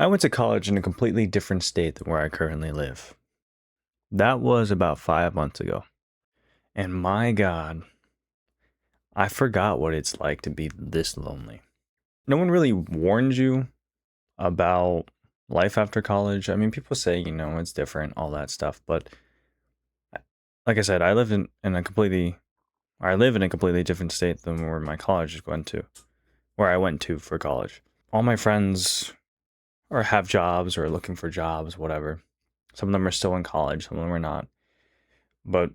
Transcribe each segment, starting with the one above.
I went to college in a completely different state than where I currently live. That was about 5 months ago. And my God, I forgot what it's like to be this lonely. No one really warns you about life after college. I mean, people say, it's different, all that stuff. But like I said, I live in a completely, I live in a completely different state than where my college went to, where I went to for college. All my friends or have jobs or are looking for jobs, whatever. Some of them are still in college, some of them are not. But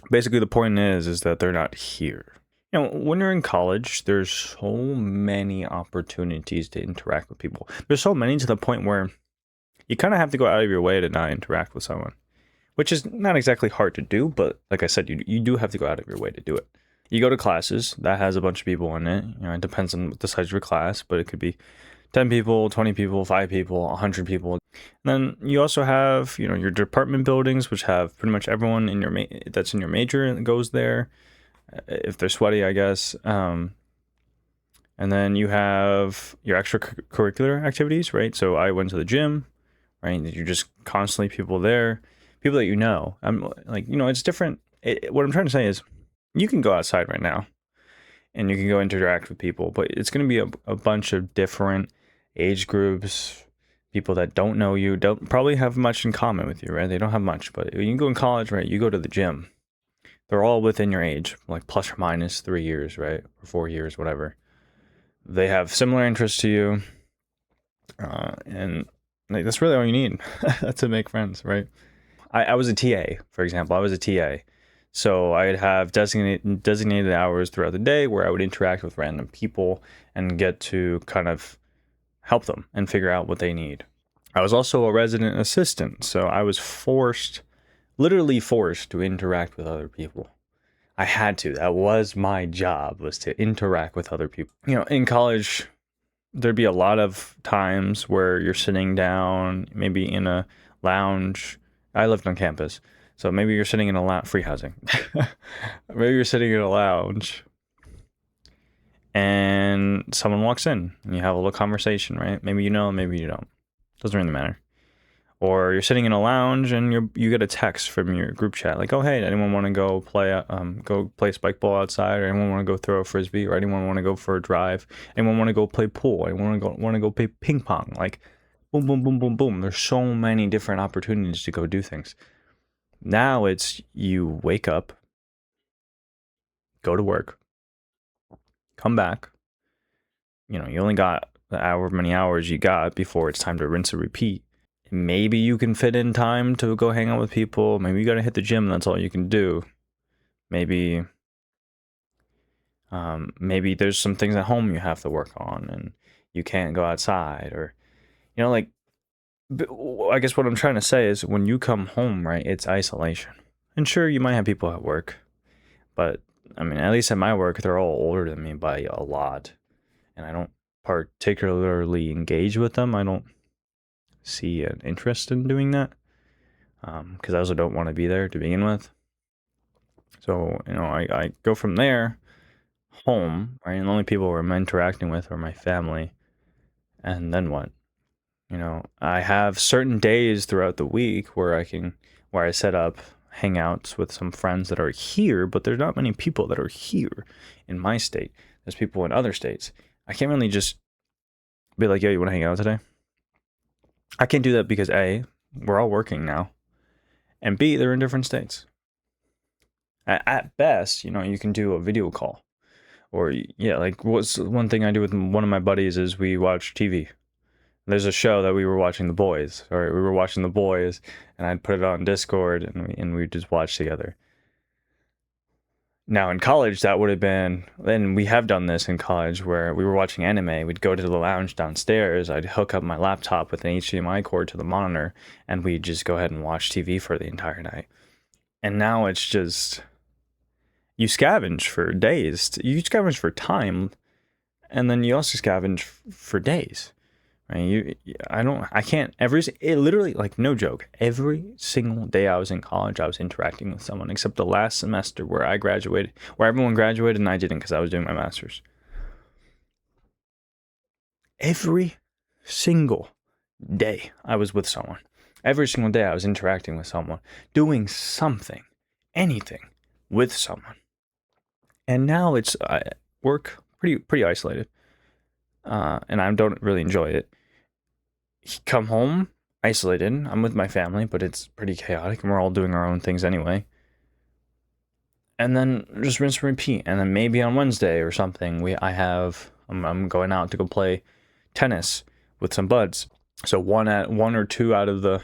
basically the point is that they're not here. When you're in college, there's so many opportunities to interact with people. There's so many to the point where you kind of have to go out of your way to not interact with someone, which is not exactly hard to do, but like I said, you do have to go out of your way to do it. You go to classes that has a bunch of people in it. It depends on the size of your class, but it could be 10 people, 20 people, 5 people, 100 people. And then you also have, your department buildings, which have pretty much everyone in your that's in your major goes there, if they're sweaty, I guess. And then you have your extracurricular activities, right? So I went to the gym, right? You're just constantly people there, people that I'm like, it's different. What I'm trying to say is you can go outside right now and you can go interact with people, but it's going to be a bunch of different age groups, people that don't know you, don't probably have much in common with you, right? They don't have much, but when you go in college, right, you go to the gym. They're all within your age, like plus or minus 3 years, right? Or 4 years, whatever. They have similar interests to you. And like, that's really all you need to make friends, right? I was a TA, for example. I was a TA. So I'd have designated hours throughout the day where I would interact with random people and get to kind of help them and figure out what they need. I was also a resident assistant, so I was literally forced to interact with other people. I had to. That was my job, was to interact with other people. In college, there'd be a lot of times where you're sitting down, maybe in a lounge. I lived on campus, so maybe you're sitting in a lounge, free housing. Maybe you're sitting in a lounge and someone walks in and you have a little conversation, right? Maybe maybe you don't. Doesn't really matter. Or you're sitting in a lounge and you get a text from your group chat like, "Oh hey, anyone want to go play spike ball outside? Or anyone want to go throw a frisbee? Or anyone want to go for a drive? Anyone want to go play pool? Anyone want to go play ping pong?" Like, boom, boom, boom, boom, boom. There's so many different opportunities to go do things. Now it's you wake up, go to work, come back. You only got however many hours you got before it's time to rinse and repeat. Maybe you can fit in time to go hang out with people. Maybe you got to hit the gym. And that's all you can do. Maybe there's some things at home you have to work on and you can't go outside, or, like, I guess what I'm trying to say is when you come home, right, it's isolation. And sure, you might have people at work, but I mean, at least at my work, they're all older than me by a lot. And I don't particularly engage with them. I don't see an interest in doing that because I also don't want to be there to begin with. So, I go from there home, right? And the only people I'm interacting with are my family. And then what? I have certain days throughout the week where I set up hangouts with some friends that are here, but there's not many people that are here in my state. There's people in other states. I can't really just be like, "Yo, you want to hang out today?" I can't do that because A, we're all working now, and B, they're in different states. At best, you can do a video call, or yeah, like what's one thing I do with one of my buddies is we watch TV. There's a show that we were watching The Boys, or we were watching The Boys, and I'd put it on Discord, and we just watch together. Now in college, that would have been. Then we have done this in college, where we were watching anime. We'd go to the lounge downstairs. I'd hook up my laptop with an HDMI cord to the monitor, and we'd just go ahead and watch TV for the entire night. And now it's just you scavenge for days. You scavenge for time, and then you also scavenge for days. Right? I can't. It literally, like, no joke. Every single day I was in college, I was interacting with someone, except the last semester where I graduated, where everyone graduated and I didn't because I was doing my master's. Every single day I was with someone. Every single day I was interacting with someone, doing something, anything with someone. And now it's work pretty isolated, and I don't really enjoy it. Come home isolated. I'm with my family, but it's pretty chaotic, and we're all doing our own things anyway. And then just rinse and repeat. And then maybe on Wednesday or something, I'm going out to go play tennis with some buds. So one or two out of the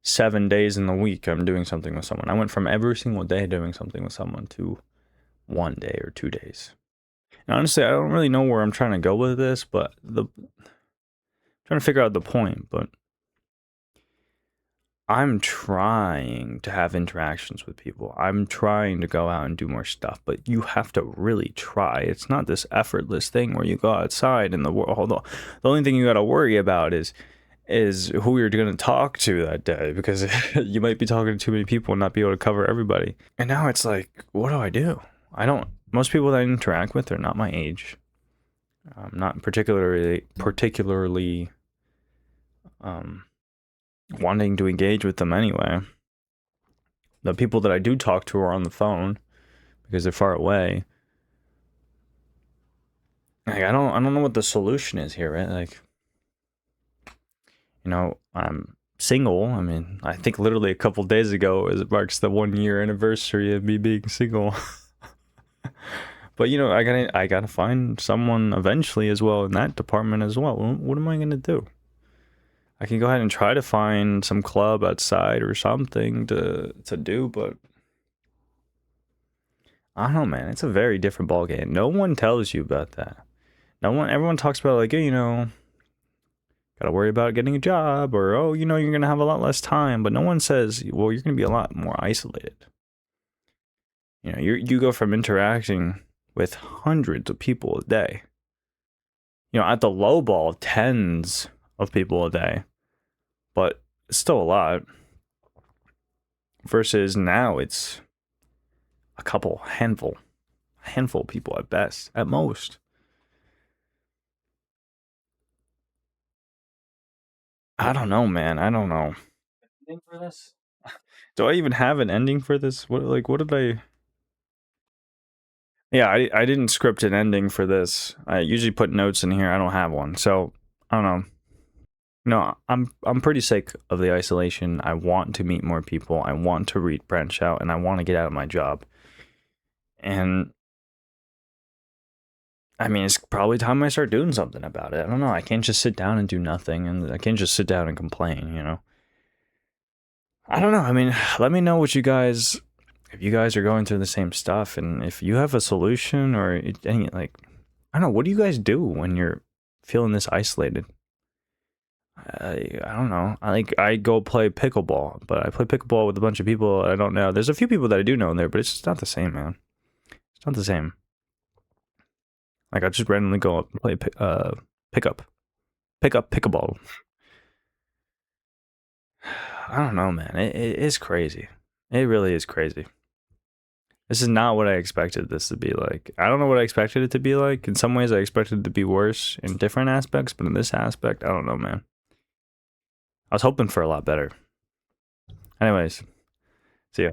7 days in the week, I'm doing something with someone. I went from every single day doing something with someone to 1 day or 2 days. And honestly, I don't really know where I'm trying to go with this, but trying to figure out the point. But I'm trying to have interactions with people. I'm trying to go out and do more stuff, but you have to really try. It's not this effortless thing where you go outside in the world. The only thing you got to worry about is who you're going to talk to that day, because you might be talking to too many people and not be able to cover everybody. And now it's like, what do I do? Most people that I interact with are not my age. I'm not particularly wanting to engage with them anyway. The people that I do talk to are on the phone because they're far away. Like, I don't know what the solution is here, right? Like, I'm single. I mean, I think literally a couple days ago it marks the 1 year anniversary of me being single. But I gotta find someone eventually as well in that department as well. What am I gonna do? I can go ahead and try to find some club outside or something to do, but I don't know, man. It's a very different ballgame. No one tells you about that. Everyone talks about, like, gotta worry about getting a job, or, oh, you're gonna have a lot less time, but no one says, well, you're gonna be a lot more isolated. You go from interacting with hundreds of people a day, at the low ball, tens of people a day, but it's still a lot, versus now it's a handful of people at best, at most. I don't know, man. I don't know. Ending for this? Do I even have an ending for this? What did I? Yeah, I didn't script an ending for this. I usually put notes in here. I don't have one, so I don't know. No, I'm pretty sick of the isolation. I want to meet more people. I want to branch out, and I want to get out of my job. And I mean, it's probably time I start doing something about it. I don't know. I can't just sit down and do nothing, and I can't just sit down and complain. I don't know. I mean, let me know if you guys are going through the same stuff, and if you have a solution, or any, like, I don't know, what do you guys do when you're feeling this isolated? I don't know. I go play pickleball, but I play pickleball with a bunch of people I don't know. There's a few people that I do know in there, but it's just not the same, man. It's not the same. Like, I just randomly go up and play pick up pickleball. I don't know, man. It is crazy. It really is crazy. This is not what I expected this to be like. I don't know what I expected it to be like. In some ways, I expected it to be worse in different aspects, but in this aspect, I don't know, man. I was hoping for a lot better. Anyways, see ya.